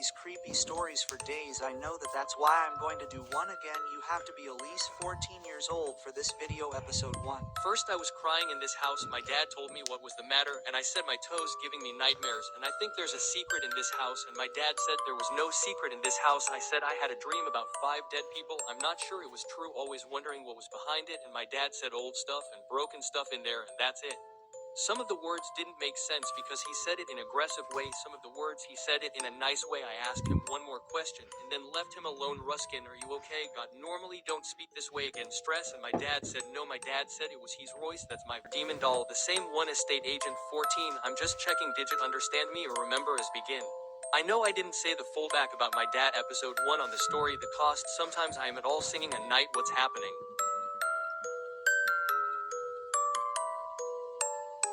these creepy stories for days. I know that's why I'm going to do one again. You have to be at least 14 years old for this video, episode 1. First I was crying in this house. My dad told me what was the matter, and I said my toes giving me nightmares, and I think there's a secret in this house, and my dad said there was no secret in this house. I said I had a dream about 5 dead people. I'm not sure it was true, always wondering what was behind it, and my dad said old stuff and broken stuff in there, and that's it. Some of the words didn't make sense because he said it in an aggressive way. Some of the words he said it in a nice way. I asked him one more question and then left him alone. Ruskin, are you okay? God, normally don't speak this way again. Stress. And my dad said no. My dad said it was he's Royce. That's my demon doll. The same one as State Agent 14. I'm just checking. Did you understand me or remember as begin? I know I didn't say the full back about my dad. Episode 1 on the story. The cost. Sometimes I am at all singing a night. What's happening?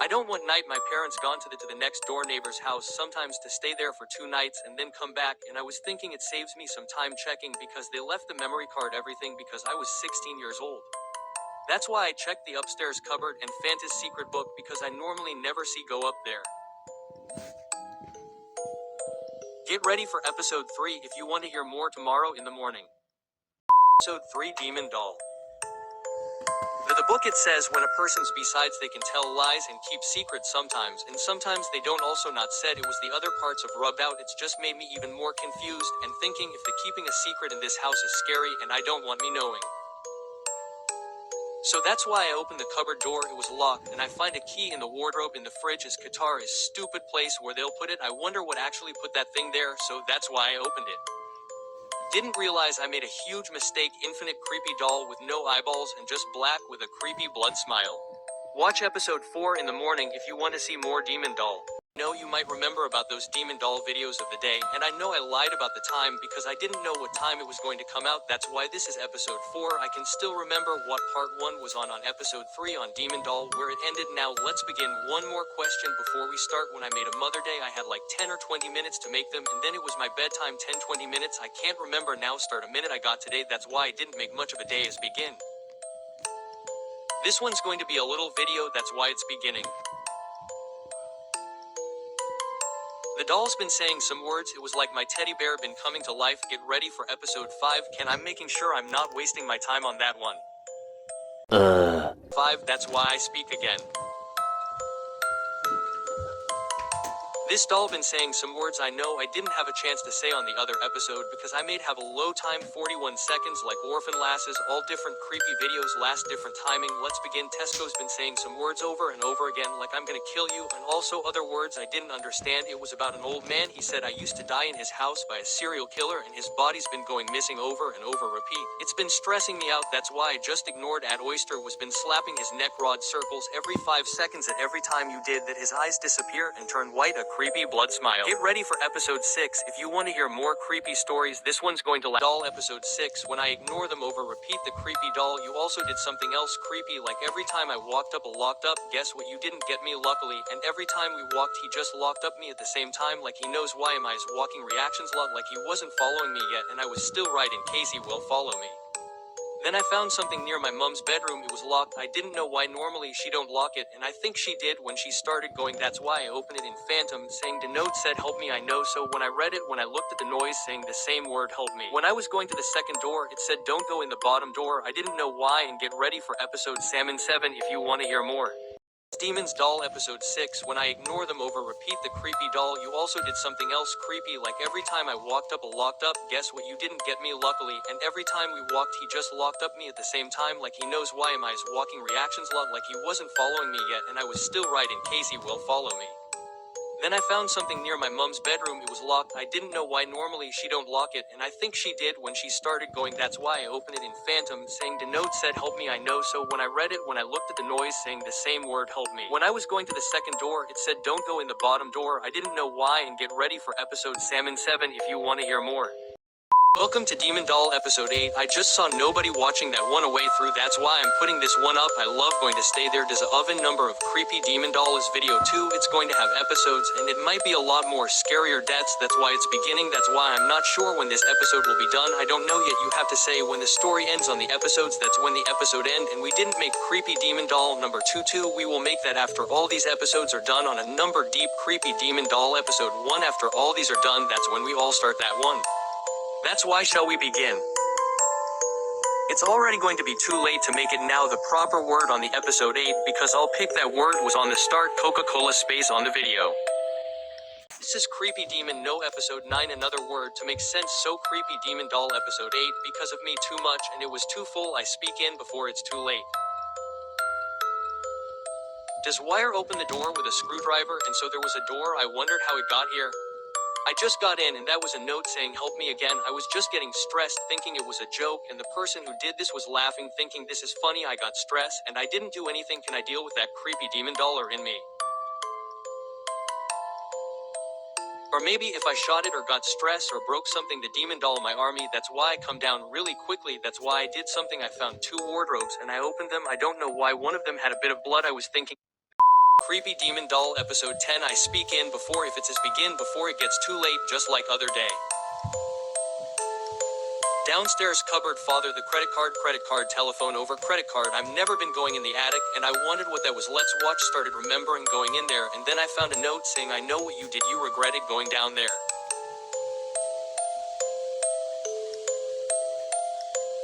I don't want night. My parents gone to the next door neighbor's house sometimes to stay there for 2 nights and then come back, and I was thinking it saves me some time checking because they left the memory card everything because I was 16 years old. That's why I checked the upstairs cupboard and Fanta's secret book because I normally never see go up there. Get ready for episode 3 if you want to hear more tomorrow in the morning. Episode 3 Demon Doll. The book it says when a person's besides they can tell lies and keep secrets sometimes, and sometimes they don't. Also not said it was the other parts of rubbed out. It's just made me even more confused and thinking if the keeping a secret in this house is scary and I don't want me knowing. So that's why I opened the cupboard door. It was locked and I find a key in the wardrobe in the fridge. His guitar is stupid place where they'll put it. I wonder what actually put that thing there, so that's why I opened it. Didn't realize I made a huge mistake. Infinite creepy doll with no eyeballs and just black with a creepy blood smile. Watch episode 4 in the morning if you want to see more demon doll. I know you might remember about those demon doll videos of the day, and I know I lied about the time because I didn't know what time it was going to come out. That's why this is episode 4. I can still remember what part 1 was on episode 3 on demon doll where it ended. Now let's begin. One more question before we start. When I made a Mother Day I had like 10 or 20 minutes to make them, and then it was my bedtime. 10-20 minutes, I can't remember now. Start a minute I got today. That's why I didn't make much of a day as begin. This one's going to be a little video, that's why it's beginning. The doll's been saying some words. It was like my teddy bear been coming to life. Get ready for episode 5. I'm making sure I'm not wasting my time on that one. 5, that's why I speak again. This doll been saying some words I know I didn't have a chance to say on the other episode because I may have a low time. 41 seconds like orphan lasses, all different creepy videos, last different timing. Let's begin. Tesco's been saying some words over and over again like I'm gonna kill you, and also other words I didn't understand. It was about an old man. He said I used to die in his house by a serial killer and his body's been going missing over and over repeat. It's been stressing me out. That's why I just ignored. At Oyster was been slapping his neck rod circles every 5 seconds, and every time you did that his eyes disappear and turn white. A creepy blood smile. Get ready for episode 6 if you want to hear more creepy stories. This one's going to last. Doll episode 6. When I ignore them over repeat. The creepy doll. You also did something else creepy, like every time I walked up a locked up. Guess what? You didn't get me luckily, and every time we walked he just locked up me at the same time like he knows why am I's walking reactions lot like he wasn't following me yet, and I was still right in case he will follow me. Then I found something near my mom's bedroom. It was locked. I didn't know why. Normally she don't lock it, and I think she did when she started going. That's why I opened it in Phantom, saying the note said help me. I know, so when I read it, when I looked at the noise saying the same word help me. When I was going to the second door it said don't go in the bottom door. I didn't know why. And get ready for episode Salmon 7 if you want to hear more. Demons doll episode 6. When I ignore them over repeat. The creepy doll. You also did something else creepy, like every time I walked up a locked up. Guess what? You didn't get me luckily, and every time we walked he just locked up me at the same time like he knows why am I's walking reactions lot like he wasn't following me yet, and I was still right in case he will follow me. Then I found something near my mom's bedroom. It was locked. I didn't know why. Normally she don't lock it, and I think she did when she started going. That's why I opened it in Phantom, saying the note said help me. I know, so when I read it, when I looked at the noise saying the same word help me. When I was going to the second door it said don't go in the bottom door. I didn't know why. And get ready for episode Salmon 7 if you want to hear more. Welcome to Demon Doll episode 8. I just saw nobody watching that one away through, that's why I'm putting this one up. I love going to stay there. Does an oven number of creepy Demon Doll is video 2. It's going to have episodes and it might be a lot more scarier deaths. That's why it's beginning. That's why I'm not sure when this episode will be done. I don't know yet. You have to say when the story ends on the episodes. That's when the episode end. And we didn't make creepy Demon Doll number 2. We will make that after all these episodes are done on a number deep creepy Demon Doll episode 1. After all these are done, that's when we all start that one. That's why shall we begin? It's already going to be too late to make it now the proper word on the episode 8 because I'll pick that word was on the start Coca-Cola space on the video. This is Creepy Demon No episode 9, another word to make sense. So Creepy Demon Doll episode 8 because of me too much and it was too full. I speak in before it's too late. Does Wire open the door with a screwdriver and so there was a door? I wondered how it got here. I just got in and that was a note saying help me again. I was just getting stressed thinking it was a joke and the person who did this was laughing thinking this is funny. I got stressed and I didn't do anything. Can I deal with that creepy demon dollar in me? Or maybe if I shot it or got stressed or broke something, the demon doll in my army, that's why I come down really quickly. That's why I did something. I found 2 wardrobes and I opened them. I don't know why one of them had a bit of blood. I was thinking Creepy Demon Doll episode 10. I speak in before if it says begin before it gets too late just like other day. Downstairs cupboard father the credit card telephone over credit card. I've never been going in the attic and I wondered what that was. Let's watch. Started remembering going in there and then I found a note saying I know what you did. You regretted going down there.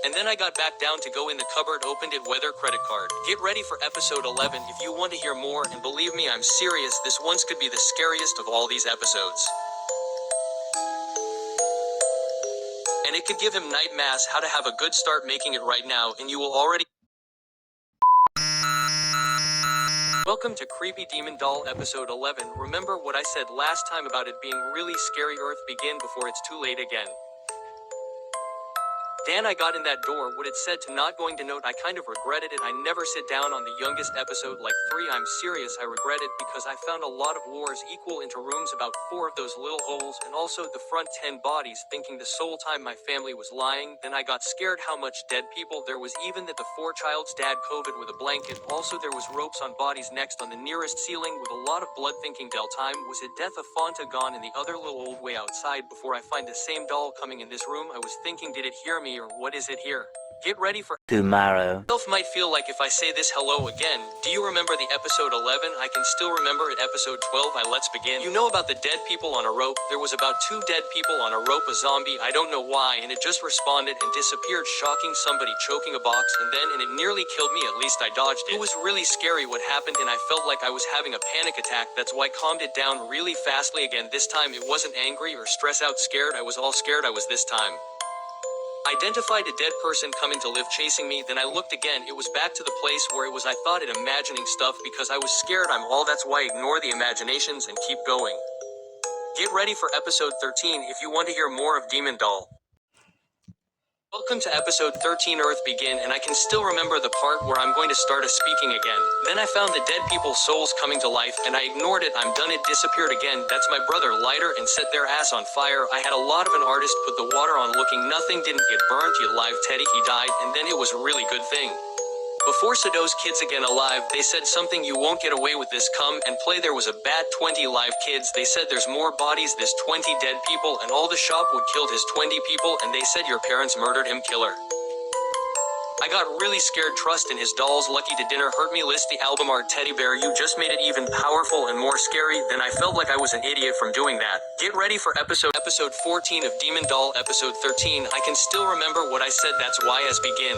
And then I got back down to go in the cupboard, opened it, weather credit card. Get ready for episode 11 if you want to hear more, and believe me, I'm serious, this once could be the scariest of all these episodes. And it could give him night mass how to have a good start making it right now, and you will already. Welcome to Creepy Demon Doll episode 11. Remember what I said last time about it being really scary? Earth begin before it's too late again. Dan, I got in that door, what it said to not going to note, I kind of regretted it. I never sit down on the youngest episode like 3. I'm serious, I regret it because I found a lot of wars equal into rooms, about 4 of those little holes, and also the front 10 bodies, thinking the sole time my family was lying. Then I got scared how much dead people there was, even that the 4 child's dad COVID with a blanket. Also there was ropes on bodies next on the nearest ceiling with a lot of blood, thinking Del time was it death of Fanta gone in the other little old way outside before I find the same doll coming in this room. I was thinking did it hear me or what is it here? Get ready for tomorrow. Self might feel like if I say this hello again. Do you remember the episode 11? I can still remember it. Episode 12. Let's begin. You know about the dead people on a rope? There was about 2 dead people on a rope, a zombie, I don't know why, and it just responded and disappeared, shocking somebody choking a box, and it nearly killed me. At least I dodged it. It was really scary what happened and I felt like I was having a panic attack. That's why I calmed it down really fastly again. This time it wasn't angry or stress out scared. I was all scared. I was this time. Identified a dead person coming to live chasing me, then I looked again, it was back to the place where it was. I thought it imagining stuff because I was scared. I'm all that's why ignore the imaginations and keep going. Get ready for episode 13 if you want to hear more of Demon Doll. Welcome to episode 13 Earth Begin, and I can still remember the part where I'm going to start speaking again. Then I found the dead people's souls coming to life and I ignored it. I'm done. It disappeared again. That's my brother lighter and set their ass on fire. I had a lot of an artist put the water on looking nothing didn't get burned. You live Teddy, he died and then it was a really good thing. Before Sado's kids again alive, they said something you won't get away with this, come and play. There was a bad 20 live kids. They said there's more bodies, this 20 dead people and all the shop would killed his 20 people and they said your parents murdered him, killer. I got really scared. Trust in his dolls. Lucky to dinner hurt me. List the album art teddy bear. You just made it even powerful and more scary. Then I felt like I was an idiot from doing that. Get ready for episode 14 of Demon Doll episode 13. I can still remember what I said. That's why as begin.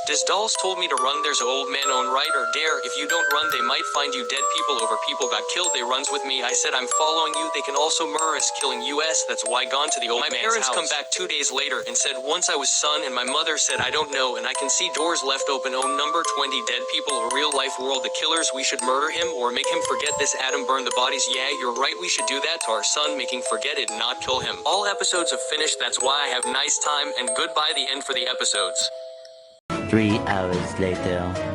This dolls told me to run. There's an old man on right or dare. If you don't run they might find you dead. People over people got killed. They runs with me. I said I'm following you. They can also murder us, killing us. That's why gone to the old man's house. My parents come back 2 days later and said once I was son and my mother said I don't know and I can see doors left open. Oh number 20 dead people. A real life world. The killers we should murder him or make him forget this. Adam burn the bodies. Yeah you're right we should do that to our son making forget it not kill him. All episodes have finished. That's why I have nice time and goodbye the end for the episodes. 3 hours later.